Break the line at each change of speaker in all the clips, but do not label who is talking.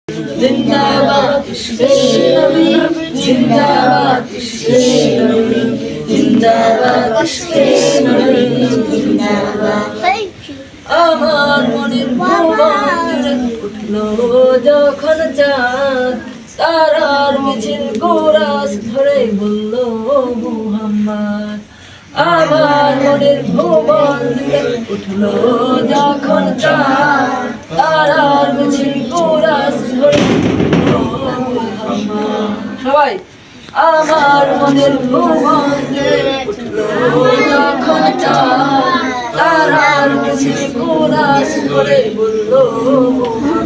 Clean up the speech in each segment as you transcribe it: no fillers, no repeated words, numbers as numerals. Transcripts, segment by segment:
जिंदाबाद इश्क़े नबी जिंदाबाद इश्क़े नबी जिंदाबाद इश्क़े नबी जिंदाबाद আমার মনের ভুবন জুড়ে উঠলো যখন চাঁদ তারার মিছিল কোরাস ধরে বলল মুহাম্মদ আমার মনের ভুবন জুড়ে উঠলো যখন চাঁদ তারার মিছিল কোরাস ধরে বলল মুহাম্মদ সবাই আমার মনের ভুবন জুড়ে উঠলো যখন চাঁদ তারার মিছিল কোরাস ধরে বলল মুহাম্মদ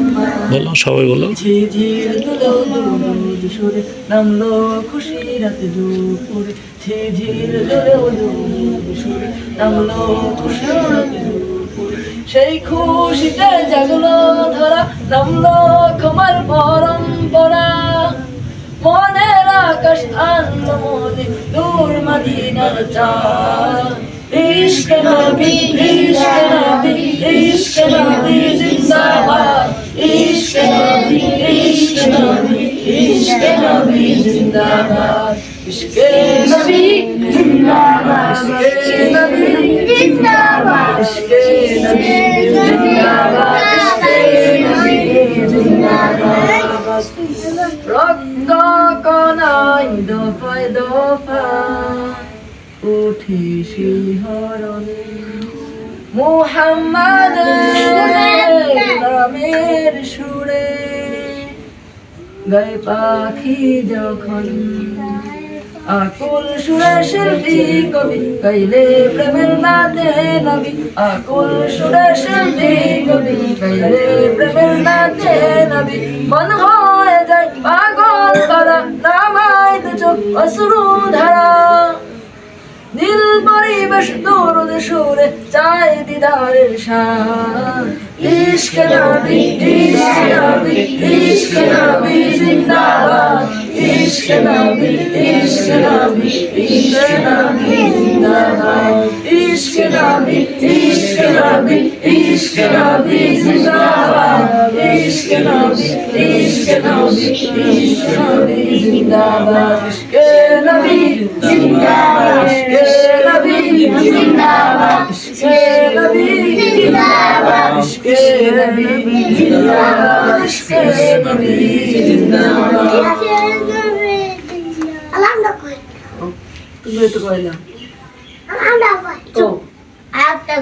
বলো সবাই বলো
ঝিঝির দুলো দুলুদ সুরে নামলো খুশি রাতে দুপুরে ঝিঝির দুলো দুলুদ সুরে নামলো খুশি রাতে দুপুরে সেই খুশিতে জাগলো ধরা নামলো ক্ষমার পরম্পরা মনের আকাশ আনলো মনে দূর মদিনার চাঁদ इश्क़ नबी जिंदाबाद इश्क़ नबी जिंदाबाद इश्क़ नबी जिंदाबाद इश्क़ नबी जिंदाबाद इश्क़ नबी जिंदाबाद इश्क़ नबी जिंदाबाद रक्त कणाय दफाয় দফায় উঠে শিহরণ মুহাম্মাদের নামের সুরে গায়ে পাখি যখন আকুল সুরে শিল্পী কবি গাইলে প্রেমের নাতে নবী আকুল সুরে শিল্পী কবি গাইলে প্রেমের নাতে নবী মন হয়ে যায় পাগল করা নামায় দু চোখ অশ্রু ধারা নীল পরিবেশ দরুদ সুরে চায় দিদারের শান ইশক নবী জিন্দাবাদ ইশক নবী জিন্দাবাদ ইশক নবী জিন্দাবাদ ইশক নবী জিন্দাবাদ ইশক নবী জিন্দাবাদ ইশক নবী জিন্দাবাদ जिंदाबाद इश्क़ नबी जिंदाबाद इश्क़ नबी जिंदाबाद इश्क़ नबी जिंदाबाद তুমি তো কইলা
আমরা কই তো আরেকটা